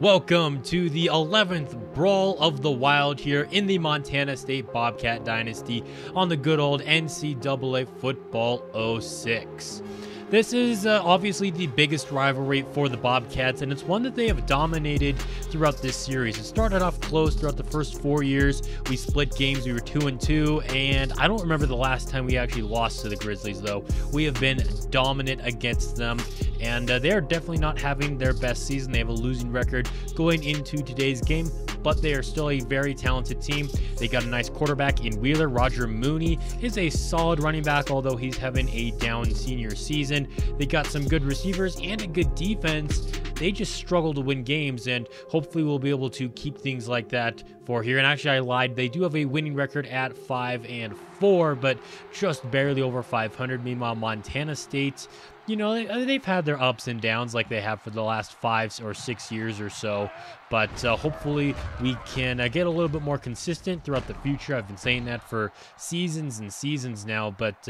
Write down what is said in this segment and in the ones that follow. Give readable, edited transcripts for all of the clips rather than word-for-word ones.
Welcome to the 11th Brawl of the Wild here in the Montana State Bobcat Dynasty on the good old NCAA Football 06. This is obviously the biggest rivalry for the Bobcats, and it's one that they have dominated throughout this series. It started off close throughout the first 4 years. We split games. We were 2-2, and I don't remember the last time we actually lost to the Grizzlies, though. We have been dominant against them, and they are definitely not having their best season. They have a losing record going into today's game, but they are still a very talented team. They got a nice quarterback in Wheeler. Roger Mooney is a solid running back, although he's having a down senior season. They got some good receivers and a good defense. They just struggle to win games, and hopefully we'll be able to keep things like that for here. And actually, I lied. They do have a winning record at 5-4, but just barely over 500. Meanwhile, Montana State, you know, they've had their ups and downs like they have for the last 5 or 6 years or so. But hopefully we can get a little bit more consistent throughout the future. I've been saying that for seasons and seasons now. But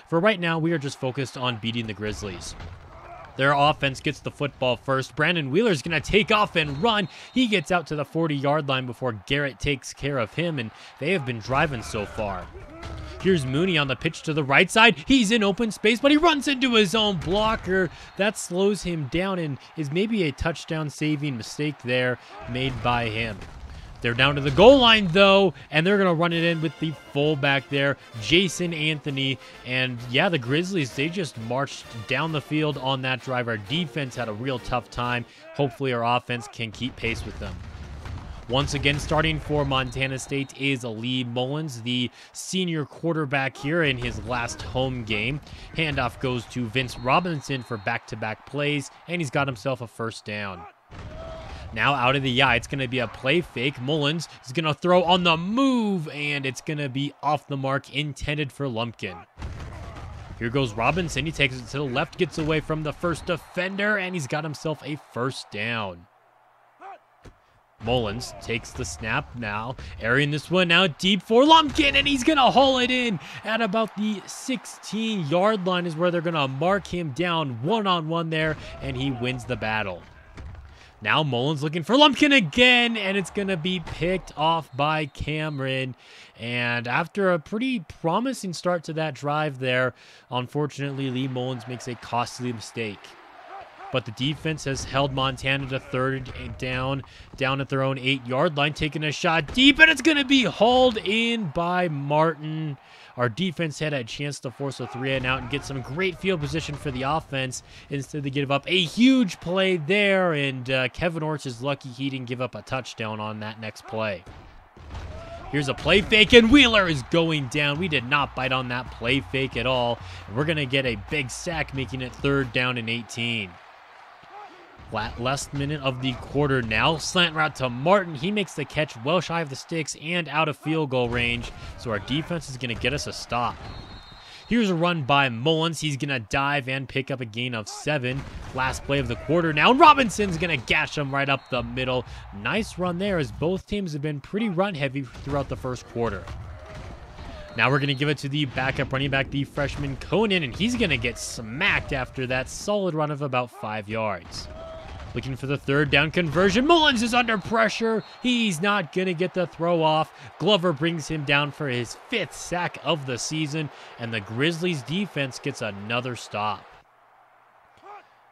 for right now, we are just focused on beating the Grizzlies. Their offense gets the football first. Brandon Wheeler's going to take off and run. He gets out to the 40-yard line before Garrett takes care of him, and they have been driving so far. Here's Mooney on the pitch to the right side. He's in open space, but he runs into his own blocker. That slows him down and is maybe a touchdown-saving mistake there made by him. They're down to the goal line, though, and they're going to run it in with the fullback there, Jason Anthony. And, yeah, the Grizzlies, they just marched down the field on that drive. Our defense had a real tough time. Hopefully our offense can keep pace with them. Once again, starting for Montana State is Lee Mullins, the senior quarterback here in his last home game. Handoff goes to Vince Robinson for back-to-back plays, and he's got himself a first down. Now out of the eye, it's going to be a play fake. Mullins is going to throw on the move, and it's going to be off the mark, intended for Lumpkin. Here goes Robinson. He takes it to the left, gets away from the first defender, and he's got himself a first down. Mullins takes the snap now, airing this one out deep for Lumpkin, and he's going to haul it in at about the 16-yard line is where they're going to mark him down one-on-one there, and he wins the battle. Now Mullins looking for Lumpkin again, and it's going to be picked off by Cameron. And after a pretty promising start to that drive there, unfortunately, Lee Mullins makes a costly mistake. But the defense has held Montana to third and down at their own 8-yard line, taking a shot deep, and it's going to be hauled in by Martin. Our defense had a chance to force a 3-and-out and get some great field position for the offense. Instead, they give up a huge play there, and Kevin Orts is lucky he didn't give up a touchdown on that next play. Here's a play fake, and Wheeler is going down. We did not bite on that play fake at all. And we're going to get a big sack, making it 3rd down and 18. Last minute of the quarter now. Slant route to Martin. He makes the catch well shy of the sticks and out of field goal range. So our defense is going to get us a stop. Here's a run by Mullins. He's going to dive and pick up a gain of 7. Last play of the quarter now. Robinson's going to gash him right up the middle. Nice run there as both teams have been pretty run heavy throughout the first quarter. Now we're going to give it to the backup running back, the freshman Conan, and he's going to get smacked after that solid run of about 5 yards. Looking for the 3rd down conversion. Mullins is under pressure. He's not going to get the throw off. Glover brings him down for his 5th sack of the season, and the Grizzlies defense gets another stop.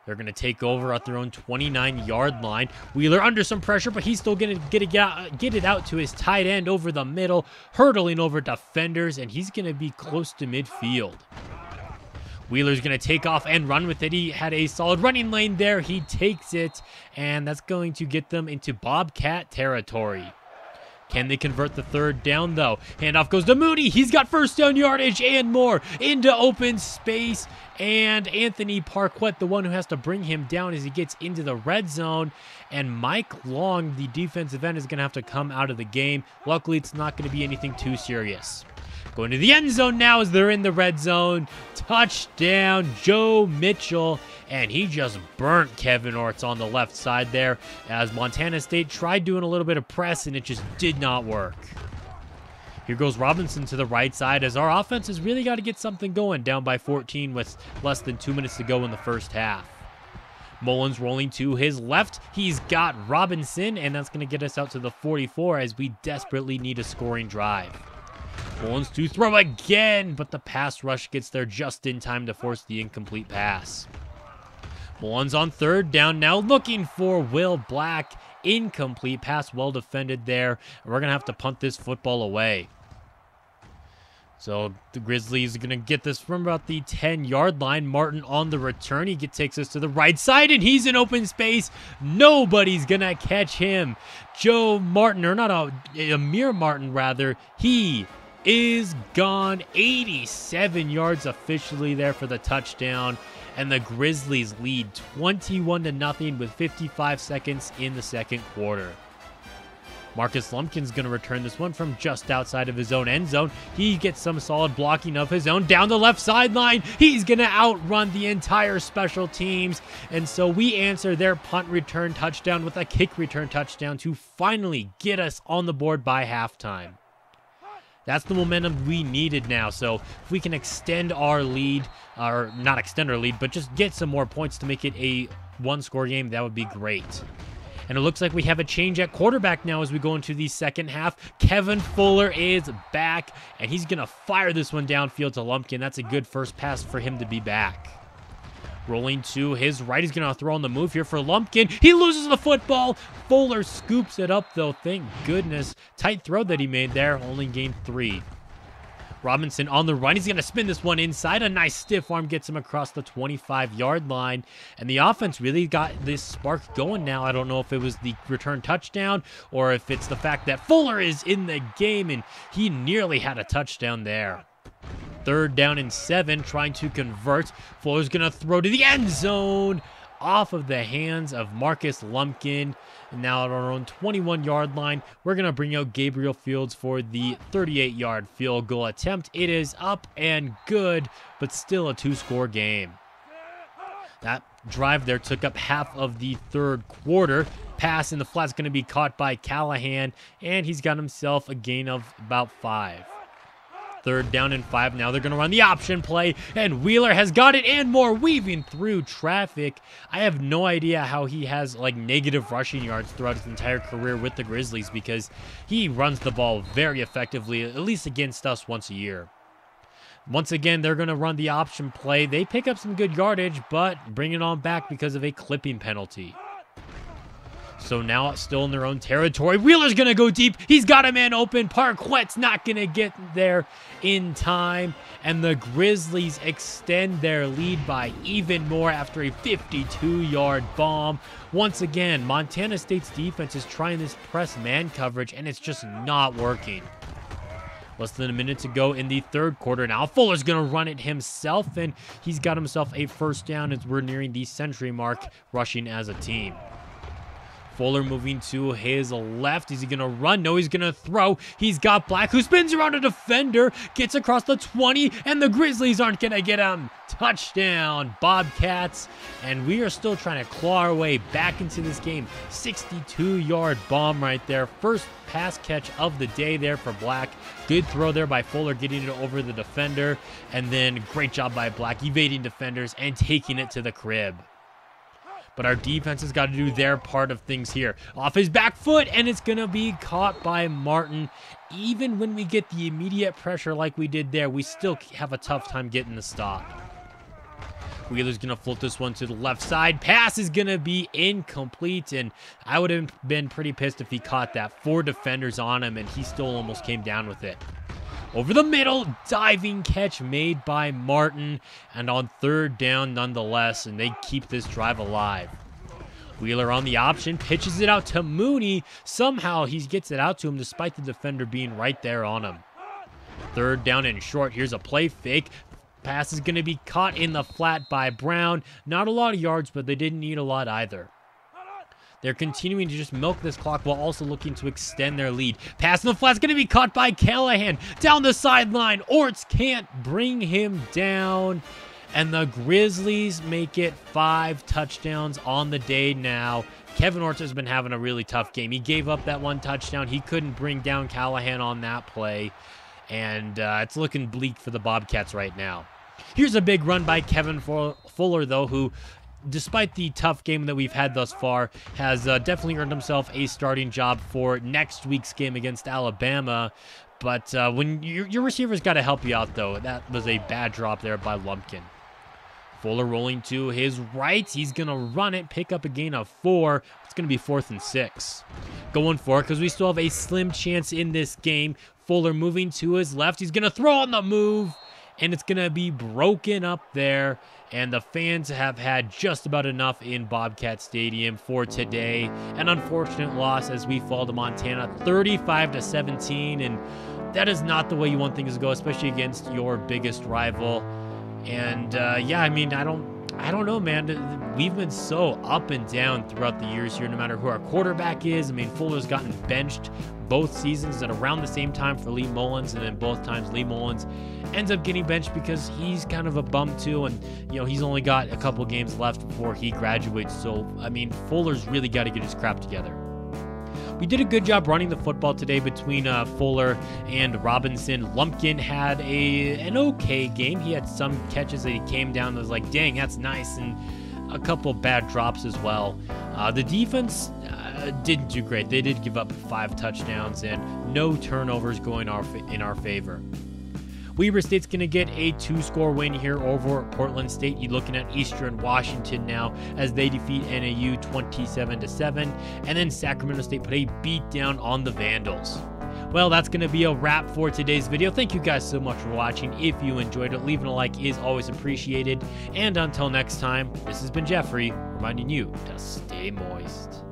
They're going to take over at their own 29-yard line. Wheeler under some pressure, but he's still going to get it out to his tight end over the middle, hurdling over defenders, and he's going to be close to midfield. Wheeler's going to take off and run with it. He had a solid running lane there. He takes it, and that's going to get them into Bobcat territory. Can they convert the 3rd down, though? Handoff goes to Mooney. He's got first down yardage and more into open space. And Anthony Parquette, the one who has to bring him down as he gets into the red zone. And Mike Long, the defensive end, is going to have to come out of the game. Luckily, it's not going to be anything too serious. Going to the end zone now as they're in the red zone. Touchdown, Joe Mitchell. And he just burnt Kevin Orts on the left side there as Montana State tried doing a little bit of press and it just did not work. Here goes Robinson to the right side as our offense has really got to get something going, down by 14 with less than 2 minutes to go in the first half. Mullins rolling to his left. He's got Robinson, and that's going to get us out to the 44 as we desperately need a scoring drive. Mullins to throw again, but the pass rush gets there just in time to force the incomplete pass. Mullins on third down now, looking for Will Black. Incomplete pass, well defended there. We're going to have to punt this football away. So the Grizzlies are going to get this from about the 10-yard line. Martin on the return. He takes us to the right side, and he's in open space. Nobody's going to catch him. Joe Martin, or not Amir Martin, rather. He is gone. 87 yards officially there for the touchdown. And the Grizzlies lead 21-0 with 55 seconds in the second quarter. Marcus Lumpkin's going to return this one from just outside of his own end zone. He gets some solid blocking of his own down the left sideline. He's going to outrun the entire special teams. And so we answer their punt return touchdown with a kick return touchdown to finally get us on the board by halftime. That's the momentum we needed now. So if we can extend our lead, or not extend our lead, but just get some more points to make it a one-score game, that would be great. And it looks like we have a change at quarterback now as we go into the second half. Kevin Fuller is back, and he's going to fire this one downfield to Lumpkin. That's a good first pass for him to be back. Rolling to his right. He's going to throw on the move here for Lumpkin. He loses the football. Fuller scoops it up, though. Thank goodness. Tight throw that he made there. Only gained 3. Robinson on the run. He's going to spin this one inside. A nice stiff arm gets him across the 25-yard line. And the offense really got this spark going now. I don't know if it was the return touchdown or if it's the fact that Fuller is in the game, and he nearly had a touchdown there. 3rd down and 7, trying to convert. Fuller's going to throw to the end zone off of the hands of Marcus Lumpkin. And now at our own 21-yard line, we're going to bring out Gabriel Fields for the 38-yard field goal attempt. It is up and good, but still a 2-score game. That drive there took up half of the third quarter. Pass in the flat's going to be caught by Callahan, and he's got himself a gain of about 5. 3rd down and 5. Now they're going to run the option play, and Wheeler has got it and more, weaving through traffic. I have no idea how he has like negative rushing yards throughout his entire career with the Grizzlies, because he runs the ball very effectively, at least against us once a year. Once again, they're going to run the option play. They pick up some good yardage, but bring it on back because of a clipping penalty. So now still in their own territory. Wheeler's going to go deep. He's got a man open. Parquette's not going to get there in time. And the Grizzlies extend their lead by even more after a 52-yard bomb. Once again, Montana State's defense is trying this press man coverage, and it's just not working. Less than a minute to go in the third quarter. Now Fuller's going to run it himself, and he's got himself a first down as we're nearing the century mark, rushing as a team. Fuller moving to his left. Is he going to run? No, he's going to throw. He's got Black, who spins around a defender, gets across the 20, and the Grizzlies aren't going to get him. Touchdown, Bobcats. And we are still trying to claw our way back into this game. 62-yard bomb right there. First pass catch of the day there for Black. Good throw there by Fuller, getting it over the defender. And then great job by Black, evading defenders and taking it to the crib. But our defense has got to do their part of things here. Off his back foot, and it's going to be caught by Martin. Even when we get the immediate pressure like we did there, we still have a tough time getting the stop. Wheeler's going to float this one to the left side. Pass is going to be incomplete, and I would have been pretty pissed if he caught that. 4 defenders on him, and he still almost came down with it. Over the middle, diving catch made by Martin, and on 3rd down nonetheless, and they keep this drive alive. Wheeler on the option, pitches it out to Mooney. Somehow he gets it out to him despite the defender being right there on him. 3rd down and short. Here's a play fake. Pass is going to be caught in the flat by Brown. Not a lot of yards, but they didn't need a lot either. They're continuing to just milk this clock while also looking to extend their lead. Pass in the flat's going to be caught by Callahan. Down the sideline. Orts can't bring him down. And the Grizzlies make it 5 touchdowns on the day now. Kevin Orts has been having a really tough game. He gave up that 1 touchdown. He couldn't bring down Callahan on that play. And it's looking bleak for the Bobcats right now. Here's a big run by Kevin Fuller, though, who despite the tough game that we've had thus far, has definitely earned himself a starting job for next week's game against Alabama. But when your receivers got to help you out, though. That was a bad drop there by Lumpkin. Fuller rolling to his right. He's going to run it, pick up a gain of 4. It's going to be 4th and 6. Going for it because we still have a slim chance in this game. Fuller moving to his left. He's going to throw on the move, and it's going to be broken up there. And the fans have had just about enough in Bobcat Stadium for today. An unfortunate loss as we fall to Montana 35-17. And that is not the way you want things to go, especially against your biggest rival. And yeah, I mean, I don't know, man. We've been so up and down throughout the years here, no matter who our quarterback is. I mean, Fuller's gotten benched both seasons at around the same time for Lee Mullins, and then both times Lee Mullins ends up getting benched because he's kind of a bum too, and you know, he's only got a couple games left before he graduates. So I mean, Fuller's really got to get his crap together. We did a good job running the football today between Fuller and Robinson. Lumpkin had an okay game. He had some catches that he came down and was like, dang, that's nice, and a couple bad drops as well. The defense didn't do great. They did give up 5 touchdowns and no turnovers going in our favor. Weber State's going to get a 2-score win here over Portland State. You're looking at Eastern Washington now as they defeat NAU 27-7. And then Sacramento State put a beat down on the Vandals. Well, that's going to be a wrap for today's video. Thank you guys so much for watching. If you enjoyed it, leaving a like is always appreciated. And until next time, this has been Jeffrey, reminding you to stay moist.